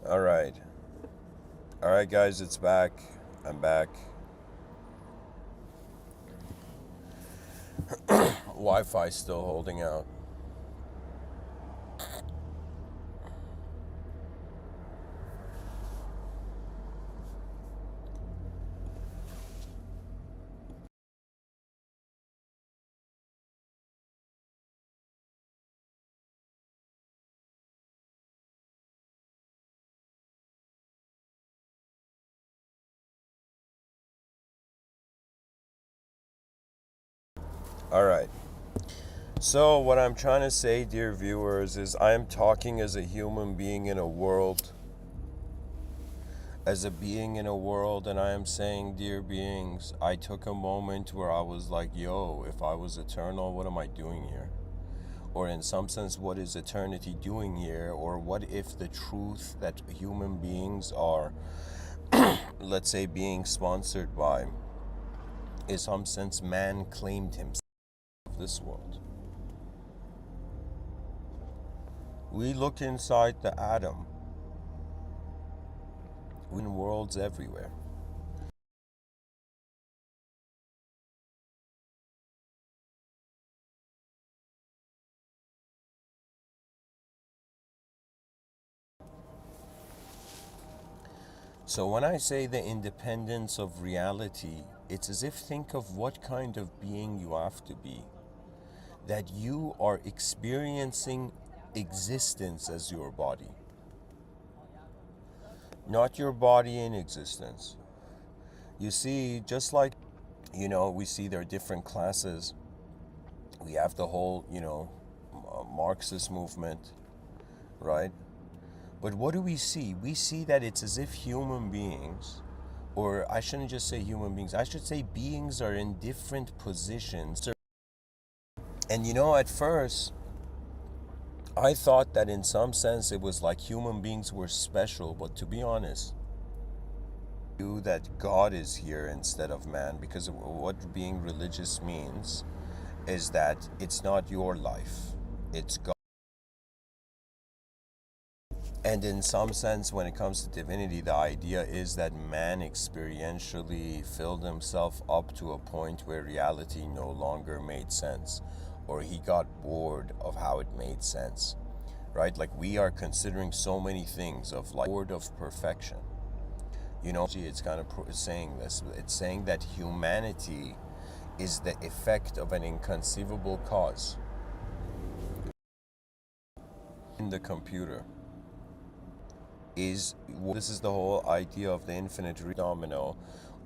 All right. All right, guys, it's back. I'm back. Wi-Fi still holding out. All right. So, what I'm trying to say, dear viewers, is I am talking as a human being in a world, and I am saying, dear beings, I took a moment where I was like, yo, if I was eternal, what am I doing here? Or in some sense, what is eternity doing here? Or what if the truth that human beings are, let's say, being sponsored by, in some sense, man claimed himself of this world? We look inside the atom, in worlds everywhere. So when I say the independence of reality, it's as if think of what kind of being you have to be, that you are experiencing existence as your body, not your body in existence. You see, just like, we see there are different classes. We have the whole, Marxist movement, right? But what do we see? We see that it's as if human beings, or I shouldn't just say human beings, I should say beings are in different positions. And at first, I thought that in some sense it was like human beings were special, but to be honest, that God is here instead of man, because what being religious means is that it's not your life, it's God. And in some sense, when it comes to divinity, the idea is that man experientially filled himself up to a point where reality no longer made sense, or he got bored of how it made sense, right? Like we are considering so many things of like bored of perfection. It's kind of saying this. It's saying that humanity is the effect of an inconceivable cause in the computer. This is the whole idea of the infinite domino,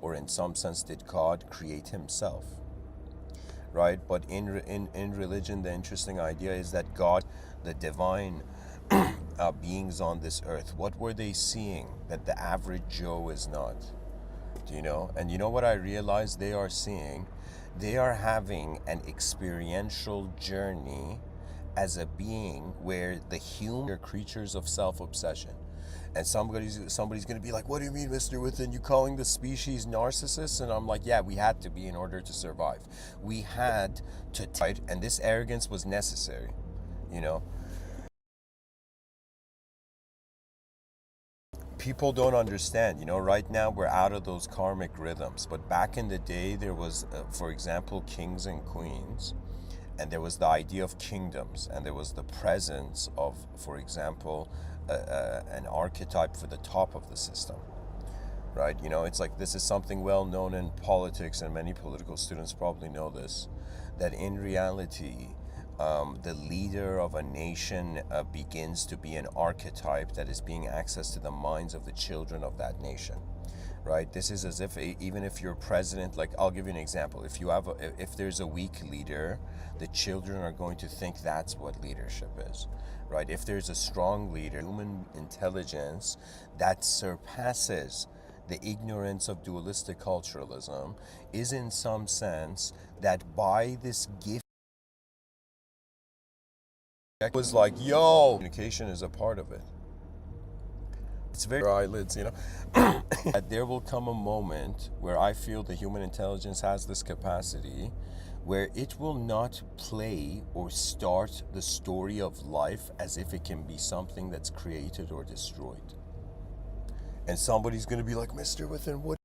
or in some sense, did God create himself, right? But in religion, the interesting idea is that God, the divine beings on this earth, what were they seeing that the average Joe is not? Do you know? And you know what I realized they are seeing? They are having an experiential journey as a being where the human are creatures of self-obsession. And somebody's gonna be like, what do you mean, Mr. Within? You calling the species narcissists? And I'm like, yeah, we had to be in order to survive. We had to and this arrogance was necessary, you know. People don't understand, right now we're out of those karmic rhythms, but back in the day there was, for example, kings and queens, and there was the idea of kingdoms, and there was the presence of, for example, an archetype for the top of the system, right? It's like this is something well known in politics, and many political students probably know this, that in reality, the leader of a nation begins to be an archetype that is being accessed to the minds of the children of that nation, right? This is as if even if you're president, like I'll give you an example. If there's a weak leader, the children are going to think that's what leadership is, right? If there's a strong leader, human intelligence that surpasses the ignorance of dualistic culturalism is in some sense that by this gift was like, yo, communication is a part of it. It's very eyelids, There will come a moment where I feel the human intelligence has this capacity where it will not play or start the story of life as if it can be something that's created or destroyed. And somebody's going to be like, Mr. Within, what?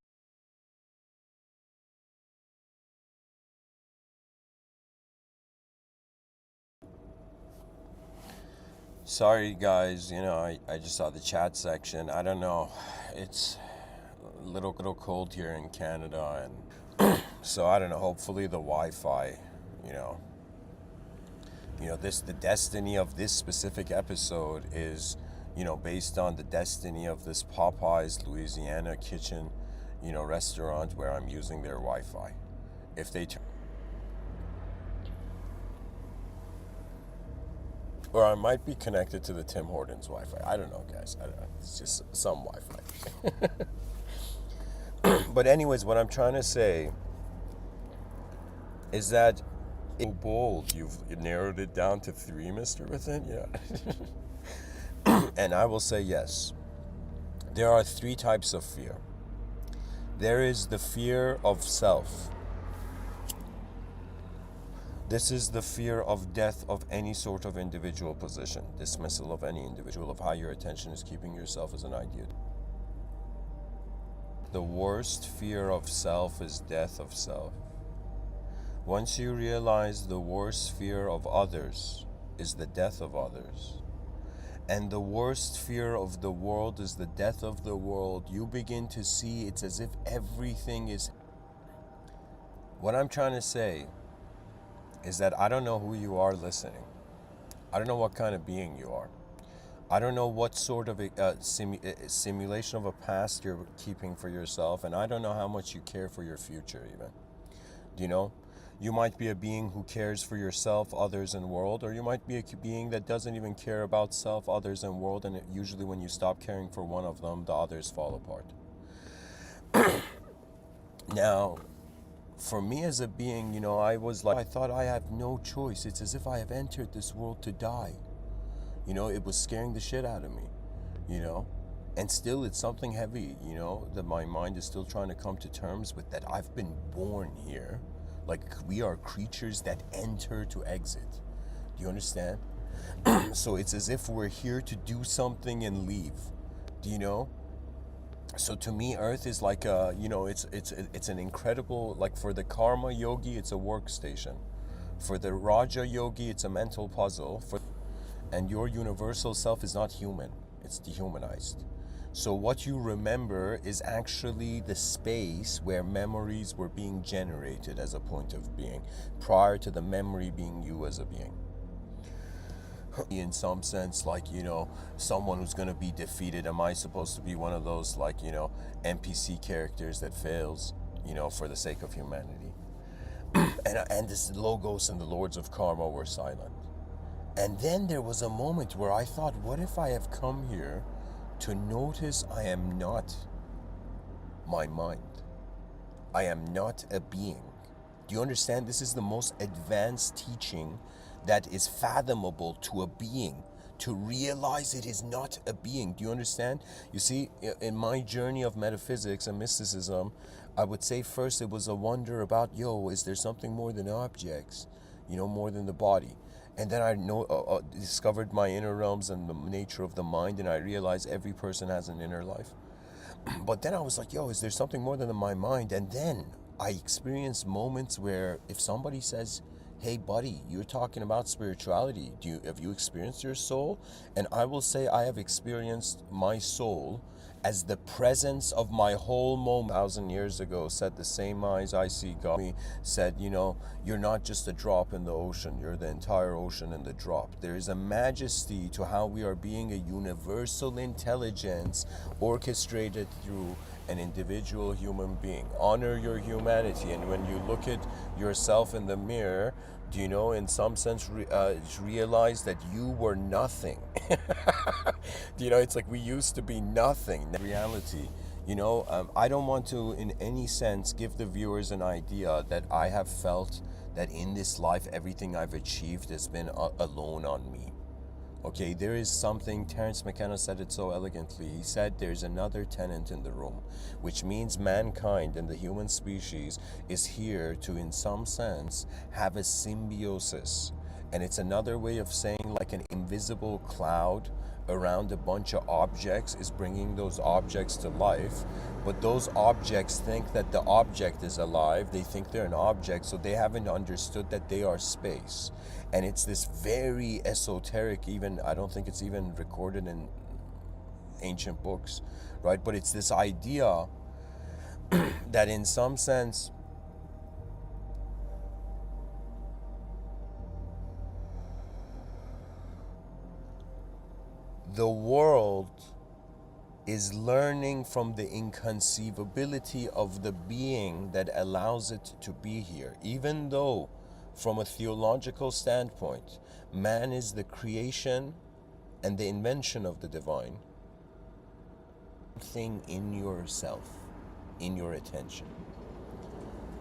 Sorry, guys, I just saw the chat section. I don't know. It's a little cold here in Canada, and so I don't know. Hopefully, the Wi-Fi, you know, the destiny of this specific episode is, based on the destiny of this Popeyes Louisiana kitchen, restaurant where I'm using their Wi-Fi. If they or I might be connected to the Tim Hortons Wi-Fi. I don't know, guys. I don't know. It's just some Wi-Fi. But anyways, what I'm trying to say is that in bold, you've narrowed it down to 3, Mr. Within. Yeah. And I will say yes. There are 3 types of fear. There is the fear of self. This is the fear of death of any sort of individual position, dismissal of any individual, of how your attention is keeping yourself as an idea. The worst fear of self is death of self. Once you realize the worst fear of others is the death of others, and the worst fear of the world is the death of the world, you begin to see it's as if everything is. What I'm trying to say is that I don't know who you are listening. I don't know what kind of being you are. I don't know what sort of simulation of a past you're keeping for yourself, and I don't know how much you care for your future even. Do you know? You might be a being who cares for yourself, others, and world, or you might be a being that doesn't even care about self, others, and world, and usually when you stop caring for one of them, the others fall apart. Now, for me as a being, I thought I have no choice. It's as if I have entered this world to die. It was scaring the shit out of me, and still it's something heavy, that my mind is still trying to come to terms with, that I've been born here. Like, we are creatures that enter to exit. Do you understand? So it's as if we're here to do something and leave. Do you know? So to me, Earth is like it's an incredible, like, for the karma yogi, it's a workstation. For the Raja yogi, it's a mental puzzle. And your universal self is not human. It's dehumanized. So what you remember is actually the space where memories were being generated as a point of being, prior to the memory being you as a being. In some sense, like, someone who's going to be defeated, am I supposed to be one of those, like, NPC characters that fails, for the sake of humanity? and this Logos and the Lords of Karma were silent. And then there was a moment where I thought, what if I have come here to notice I am not my mind? I am not a being. Do you understand? This is the most advanced teaching that is fathomable to a being, to realize it is not a being. Do you understand? You see, in my journey of metaphysics and mysticism, I would say first it was a wonder about, is there something more than objects? More than the body. And then I discovered my inner realms and the nature of the mind, and I realized every person has an inner life. But then I was like, is there something more than my mind? And then I experienced moments where if somebody says, hey buddy, you're talking about spirituality, have you experienced your soul? And I will say I have experienced my soul as the presence of my whole moment. 1,000 years ago said, the same eyes I see God said, you're not just a drop in the ocean, you're the entire ocean in the drop. There is a majesty to how we are being a universal intelligence orchestrated through an individual human being. Honor your humanity, and when you look at yourself in the mirror, in some sense realize that you were nothing. It's like we used to be nothing. Reality, I don't want to in any sense give the viewers an idea that I have felt that in this life everything I've achieved has been alone on me. Okay, there is something, Terence McKenna said it so elegantly. He said there's another tenant in the room, which means mankind and the human species is here to, in some sense, have a symbiosis. And it's another way of saying like an invisible cloud around a bunch of objects is bringing those objects to life, but those objects think that the object is alive. They think they're an object, so they haven't understood that they are space. And it's this very esoteric, even I don't think it's even recorded in ancient books, right? But it's this idea that in some sense the world is learning from the inconceivability of the being that allows it to be here. Even though, from a theological standpoint, man is the creation and the invention of the divine, thing in yourself, in your attention.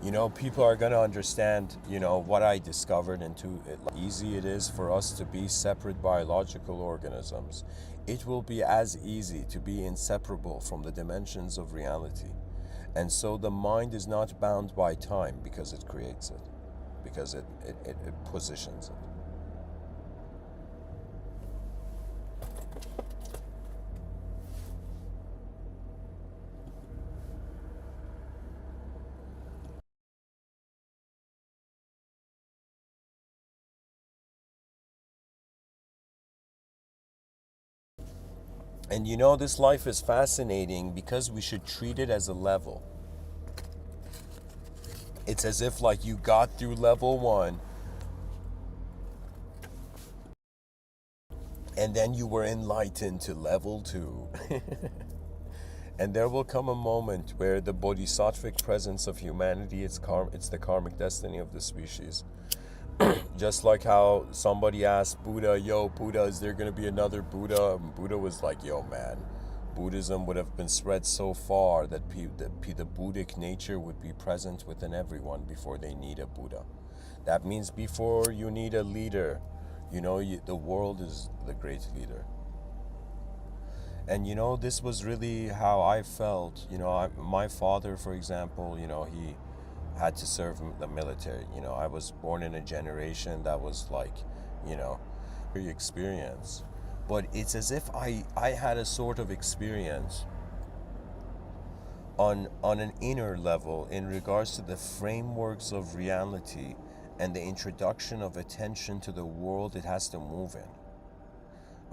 You know, people are going to understand, you know, what I discovered into it. Easy it is for us to be separate biological organisms. It will be as easy to be inseparable from the dimensions of reality. And so the mind is not bound by time because it creates it, because it positions it. And you know, this life is fascinating because we should treat it as a level. It's as if like you got through level 1 and then you were enlightened to level 2. And there will come a moment where the bodhisattvic presence of humanity, it's the karmic destiny of the species. Just like how somebody asked Buddha, yo, Buddha, is there going to be another Buddha? And Buddha was like, yo, man, Buddhism would have been spread so far that the Buddhic nature would be present within everyone before they need a Buddha. That means before you need a leader, you know, the world is the great leader. And you know, this was really how I felt. You know, my father, for example, you know, he had to serve the military. You know, I was born in a generation that was like, you know, experience. But it's as if I had a sort of experience on an inner level in regards to the frameworks of reality and the introduction of attention to the world it has to move in.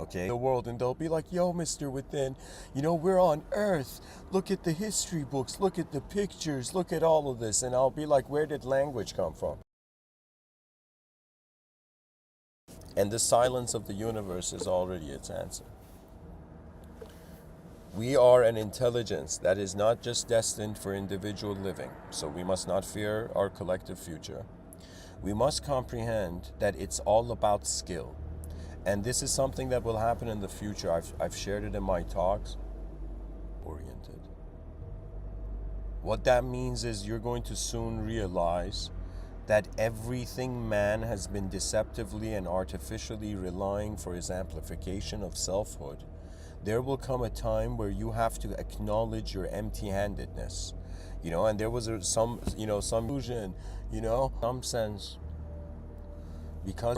Okay, the world, and they'll be like, yo, Mr.Within, you know, we're on Earth. Look at the history books, look at the pictures, look at all of this. And I'll be like, where did language come from? And the silence of the universe is already its answer. We are an intelligence that is not just destined for individual living, so we must not fear our collective future. We must comprehend that it's all about skill. And this is something that will happen in the future. I've shared it in my talks. Oriented. What that means is you're going to soon realize that everything man has been deceptively and artificially relying for his amplification of selfhood, there will come a time where you have to acknowledge your empty-handedness. You know, and there was some illusion, you know, some sense, because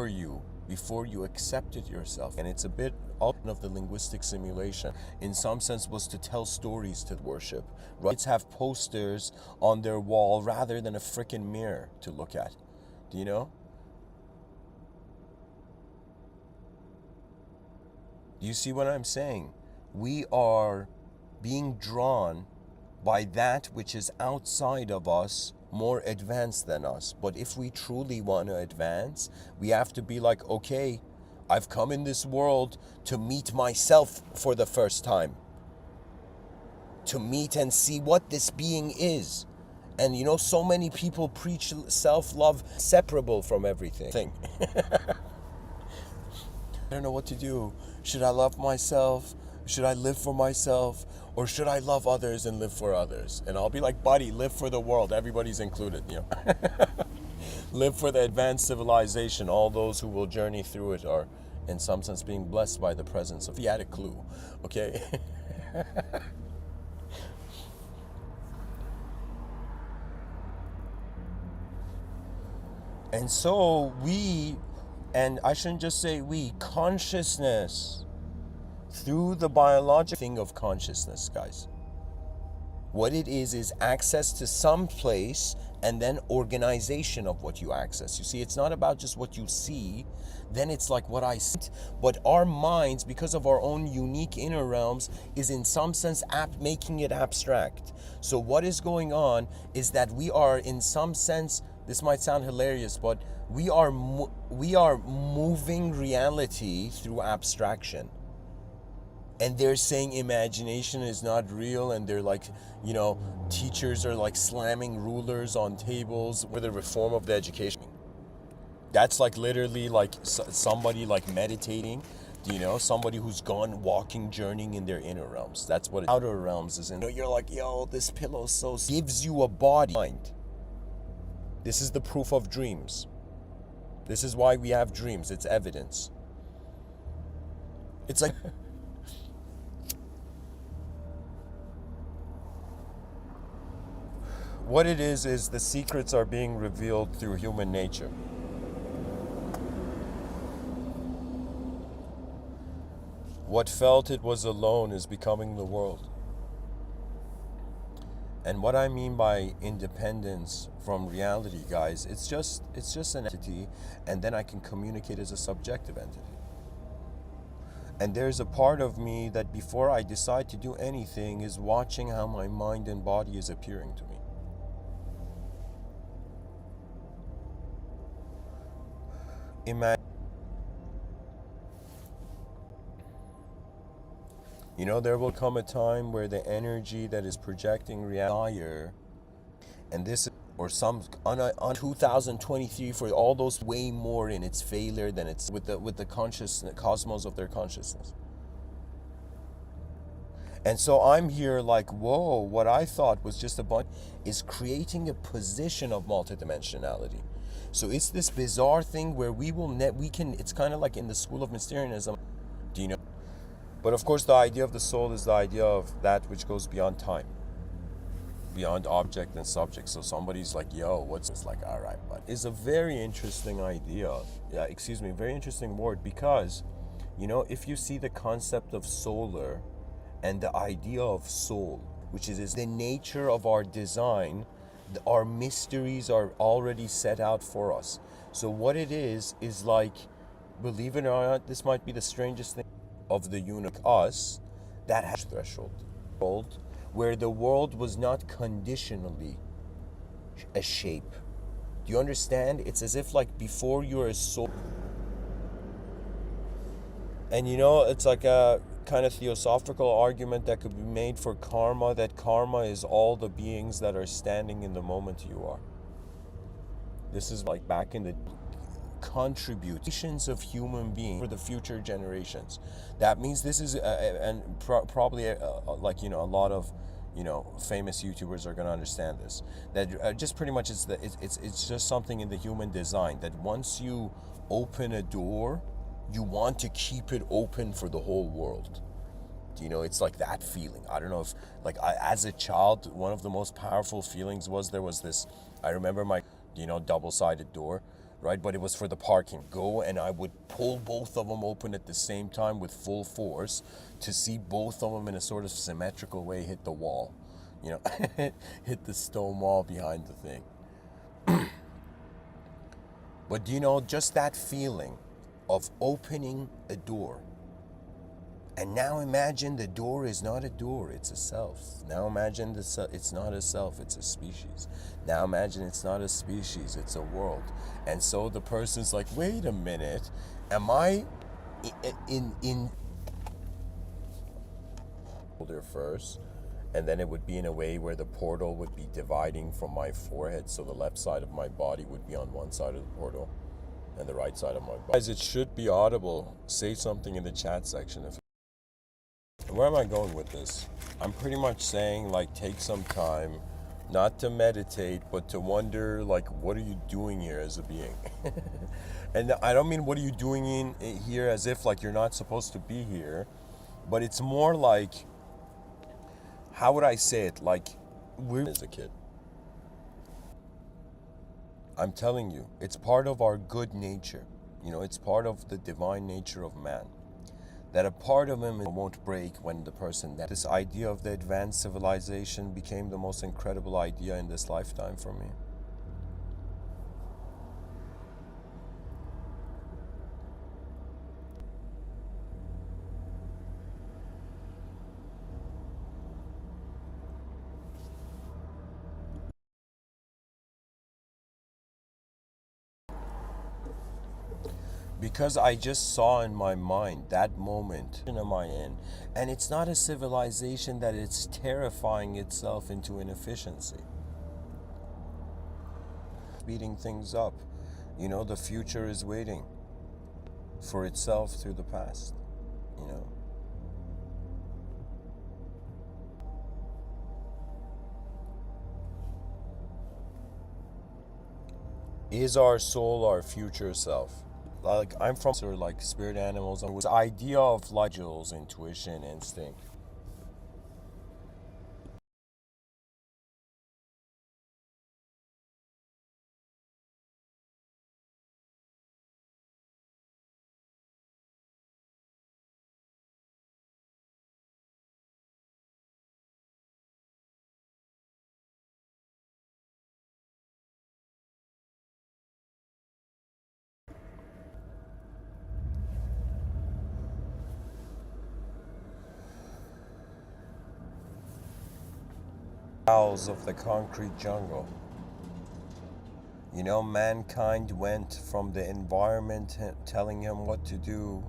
before you accepted yourself. And it's a bit of the linguistic simulation, in some sense, was to tell stories to worship. Rights have posters on their wall rather than a frickin' mirror to look at. Do you know? Do you see what I'm saying? We are being drawn by that which is outside of us, more advanced than us. But if we truly want to advance, we have to be like, okay, I've come in this world to meet myself for the first time. To meet and see what this being is. And you know, so many people preach self-love separable from everything. I don't know what to do. Should I love myself? Should I live for myself? Or should I love others and live for others? And I'll be like, buddy, live for the world. Everybody's included, you know. Live for the advanced civilization. All those who will journey through it are, in some sense, being blessed by the presence of... He had a clue, okay? And so we And I shouldn't just say we, consciousness, through the biological thing of consciousness, guys. What it is access to some place and then organization of what you access. You see, it's not about just what you see, then it's like what I see. But our minds, because of our own unique inner realms, is in some sense making it abstract. So what is going on is that we are in some sense, this might sound hilarious, but we are moving reality through abstraction. And they're saying imagination is not real, and they're like, you know, teachers are like slamming rulers on tables with the reform of the education. That's like literally like somebody like meditating, you know, somebody who's gone walking, journeying in their inner realms. That's what outer realms is in. You're like, yo, this pillow so gives you a body mind. This is the proof of dreams. This is why we have dreams. It's evidence. It's like what it is the secrets are being revealed through human nature. What felt it was alone is becoming the world. And what I mean by independence from reality, guys, it's just an entity, and then I can communicate as a subjective entity. And there's a part of me that before I decide to do anything is watching how my mind and body is appearing to me. Imagine, you know, there will come a time where the energy that is projecting reality, and this or some on 2023 for all those way more in its failure than it's with the consciousness cosmos of their consciousness. And so I'm here like, whoa, what I thought was just a bunch is creating a position of multidimensionality. So it's this bizarre thing where we can, it's kind of like in the school of Mysterianism, do you know? But of course the idea of the soul is the idea of that which goes beyond time, beyond object and subject. So somebody's like, yo, what's this? Like, all right, but it's a very interesting idea. Yeah, excuse me, very interesting word, because, you know, if you see the concept of solar and the idea of soul, which is the nature of our design, our mysteries are already set out for us. So what it is like, believe it or not, this might be the strangest thing of the universe, us, that has threshold, where the world was not conditionally a shape. Do you understand? It's as if like before you're a soul. And you know, it's like a kind of theosophical argument that could be made for karma, that karma is all the beings that are standing in the moment you are. This is like back in the contributions of human beings for the future generations. That means this is, probably like, you know, a lot of, you know, famous YouTubers are going to understand this. That just pretty much it's just something in the human design that once you open a door, you want to keep it open for the whole world. You know, it's like that feeling. I don't know if, like, as a child, one of the most powerful feelings was there was this, I remember my, you know, double-sided door, right? But it was for the parking. Go, and I would pull both of them open at the same time with full force to see both of them in a sort of symmetrical way hit the wall. You know, hit the stone wall behind the thing. But, you know, just that feeling of opening a door. And now imagine the door is not a door, it's a self. Now imagine it's not a self, it's a species. Now imagine it's not a species, it's a world. And so the person's like, wait a minute, am I in there first? And then it would be in a way where the portal would be dividing from my forehead, so the left side of my body would be on one side of the portal and the right side of my body. Guys, it should be audible. Say something in the chat section. Where am I going with this? I'm pretty much saying, like, take some time, not to meditate, but to wonder, like, what are you doing here as a being? And I don't mean what are you doing in here as if, like, you're not supposed to be here, but it's more like, how would I say it? Like, we're as a kid. I'm telling you, it's part of our good nature. You know, it's part of the divine nature of man. That a part of him won't break when the person dies. This idea of the advanced civilization became the most incredible idea in this lifetime for me. Because I just saw in my mind that moment am I in, and it's not a civilization that it's terrifying itself into inefficiency, speeding things up. You know, the future is waiting for itself through the past, you know. Is our soul our future self? Like, I'm from sort of like spirit animals, and this idea of like Jules, intuition, instinct. Owls of the concrete jungle. You know, mankind went from the environment telling him what to do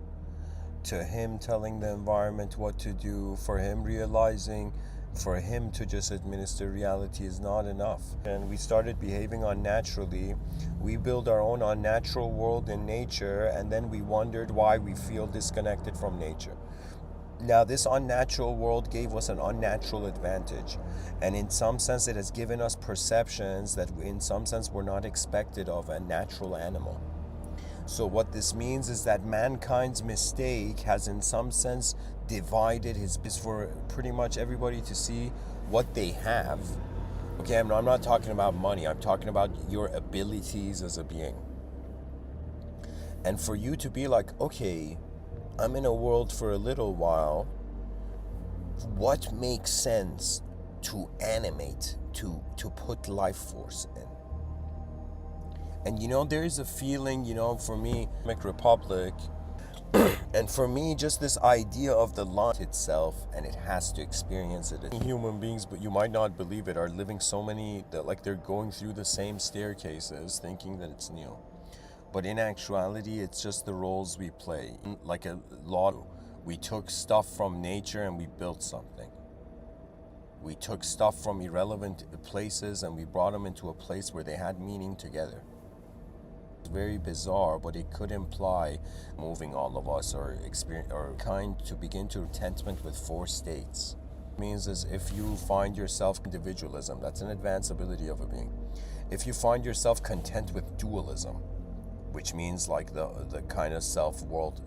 to him telling the environment what to do, for him realizing for him to just administer reality is not enough. And we started behaving unnaturally. We built our own unnatural world in nature, and then we wondered why we feel disconnected from nature. Now, this unnatural world gave us an unnatural advantage, and in some sense it has given us perceptions that in some sense were not expected of a natural animal. So what this means is that mankind's mistake has in some sense divided his business for pretty much everybody to see what they have. Okay, I'm not talking about money, I'm talking about your abilities as a being. And for you to be like, okay, I'm in a world for a little while, what makes sense to animate, to put life force in? And you know, there is a feeling, you know, for me, Republic, and for me, just this idea of the land itself, and it has to experience it. Human beings, but you might not believe it, are living so many, that like they're going through the same staircases, thinking that it's new. But in actuality, it's just the roles we play. Like a lot, we took stuff from nature and we built something. We took stuff from irrelevant places and we brought them into a place where they had meaning together. It's very bizarre, but it could imply moving all of us or experience or kind to begin to contentment with four states. It means is if you find yourself individualism, that's an advanced ability of a being. If you find yourself content with dualism, which means like the kind of self-world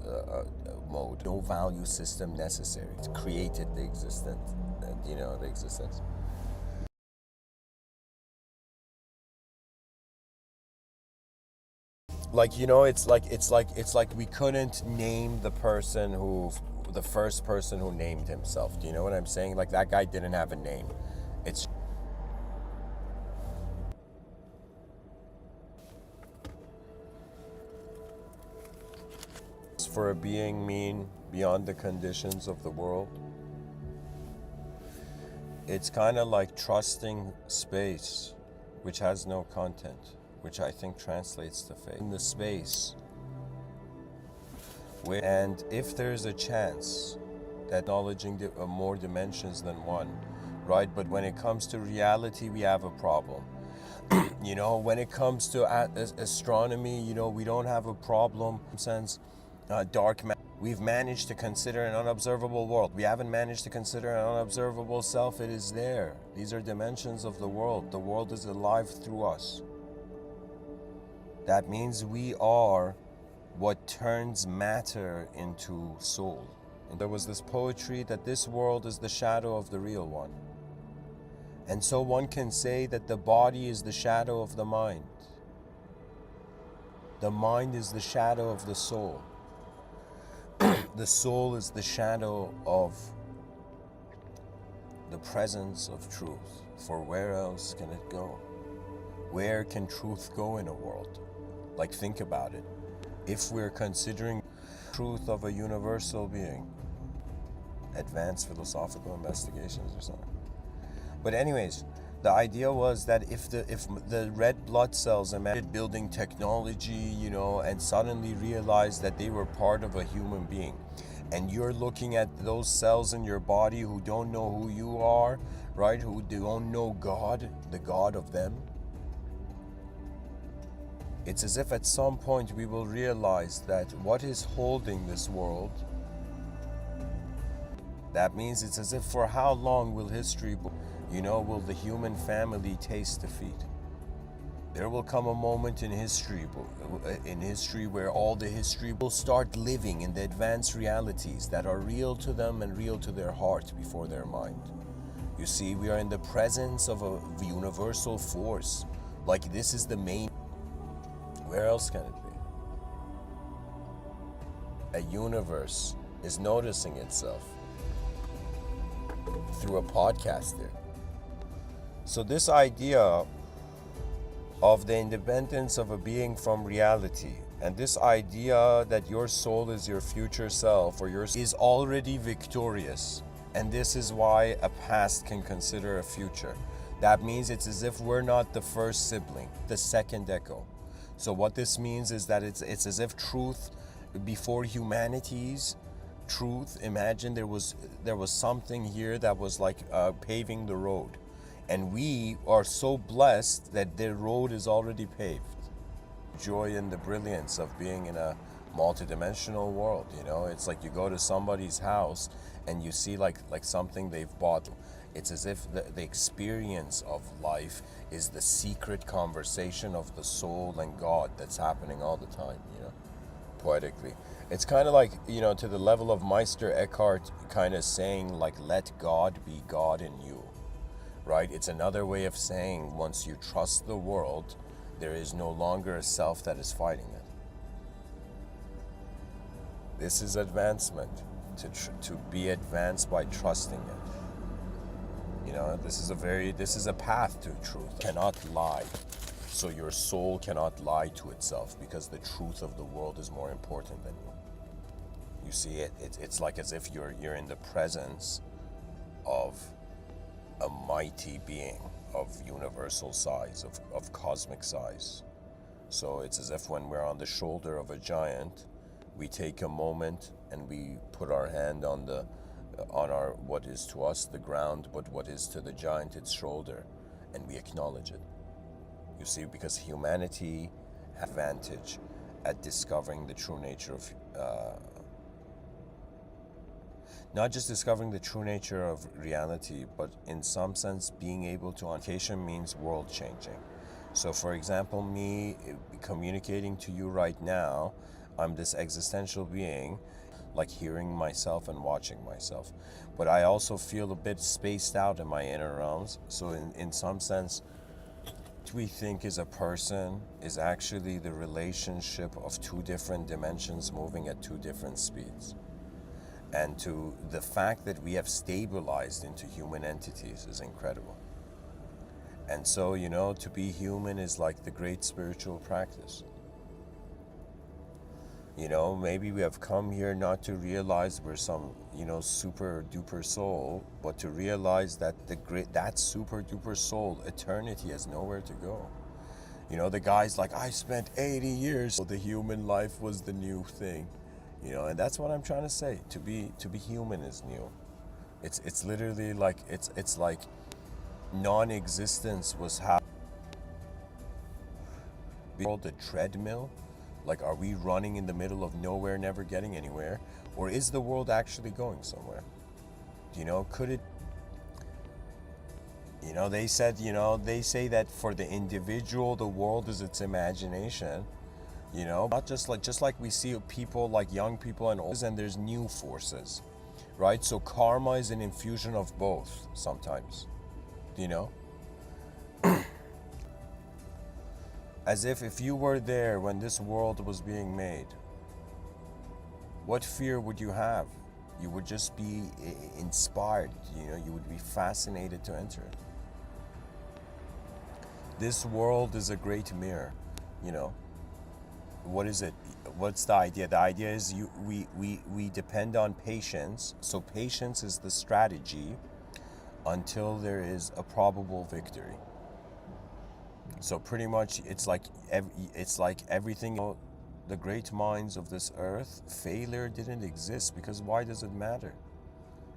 mode, no value system necessary. It's created the existence, you know, the existence. Like, you know, it's like we couldn't name the person who, the first person who named himself. Do you know what I'm saying? Like that guy didn't have a name. It's for a being mean beyond the conditions of the world. It's kind of like trusting space, which has no content, which I think translates to faith. In the space, and if there's a chance that acknowledging more dimensions than one, right? But when it comes to reality, we have a problem. You know, when it comes to astronomy, you know, we don't have a problem. Sense, dark matter. We've managed to consider an unobservable world. We haven't managed to consider an unobservable self. It is there. These are dimensions of the world. The world is alive through us. That means we are what turns matter into soul. And there was this poetry that this world is the shadow of the real one. And so one can say that the body is the shadow of the mind. The mind is the shadow of the soul. The soul is the shadow of the presence of truth. For where else can it go? Where can truth go in a world? Like, think about it. If we're considering truth of a universal being, advanced philosophical investigations or something. But anyways, the idea was that if the red blood cells imagined building technology, you know, and suddenly realized that they were part of a human being, and you're looking at those cells in your body who don't know who you are, right? Who don't know God, the God of them. It's as if at some point we will realize that what is holding this world, that means it's as if for how long will history, you know, will the human family taste defeat? There will come a moment in history where all the history will start living in the advanced realities that are real to them and real to their heart before their mind. You see, we are in the presence of a universal force. Like, this is the main. Where else can it be? A universe is noticing itself through a podcaster. So this idea of the independence of a being from reality, and this idea that your soul is your future self or yours is already victorious, and this is why a past can consider a future. That means it's as if we're not the first sibling, the second echo. So what this means is that it's as if truth before humanity's truth, imagine there was something here that was like paving the road, and we are so blessed that the road is already paved. Joy in the brilliance of being in a multidimensional world, you know. It's like you go to somebody's house and you see like something they've bought. It's as if the experience of life is the secret conversation of the soul and God that's happening all the time, you know, poetically. It's kind of like, you know, to the level of Meister Eckhart kind of saying like, let God be God in you, right? It's another way of saying once you trust the world, there is no longer a self that is fighting it. This is advancement, to be advanced by trusting it. You know, this is a path to truth. Cannot lie. So your soul cannot lie to itself, because the truth of the world is more important than you. You see, it's like as if you're in the presence of a mighty being of universal size, of cosmic size. So it's as if when we're on the shoulder of a giant, we take a moment and we put our hand on our what is to us the ground, but what is to the giant its shoulder, and we acknowledge it. You see, because humanity has advantage at discovering the true nature of not just discovering the true nature of reality, but in some sense being able to communication means world changing. So for example, me communicating to you right now, I'm this existential being, like hearing myself and watching myself. But I also feel a bit spaced out in my inner realms. So in some sense, what we think is a person is actually the relationship of two different dimensions moving at two different speeds. And to the fact that we have stabilized into human entities is incredible. And so, you know, to be human is like the great spiritual practice. You know, maybe we have come here not to realize we're some, you know, super duper soul, but to realize that that super duper soul, eternity, has nowhere to go. You know, the guy's like, I spent 80 years, so the human life was the new thing. You know, and that's what I'm trying to say. To be human is new. It's literally like it's like non-existence was how the treadmill. Like, are we running in the middle of nowhere, never getting anywhere? Or is the world actually going somewhere? You know, could it? You know, they say that for the individual, the world is its imagination. You know, not just like we see people like young people and old, and there's new forces, right? So karma is an infusion of both sometimes, you know? As if you were there when this world was being made, what fear would you have? You would just be inspired, you would be fascinated to enter it. This world is a great mirror, you know. What is it? What's the idea? The idea is we depend on patience. So patience is the strategy until there is a probable victory. So pretty much it's like everything, the great minds of this earth, failure didn't exist, because why does it matter?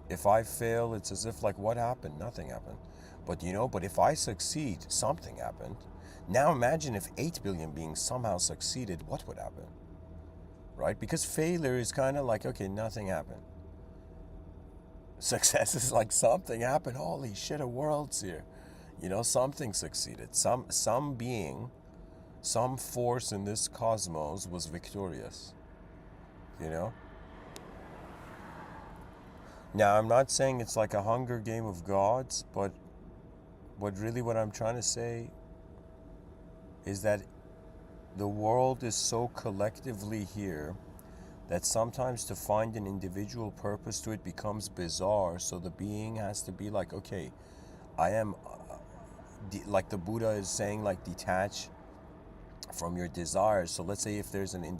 If I fail, it's as if like, what happened? Nothing happened. But if I succeed, something happened. Now imagine if 8 billion beings somehow succeeded, what would happen? Right? Because failure is kind of like, okay, nothing happened. Success is like, something happened. Holy shit, a world's here. Something succeeded. Some being, some force in this cosmos was victorious. Now, I'm not saying it's like a Hunger Game of gods, but what I'm trying to say is that the world is so collectively here that sometimes to find an individual purpose to it becomes bizarre. So the being has to be like, okay, I am, like the Buddha is saying, like, detach from your desires. So let's say if there's an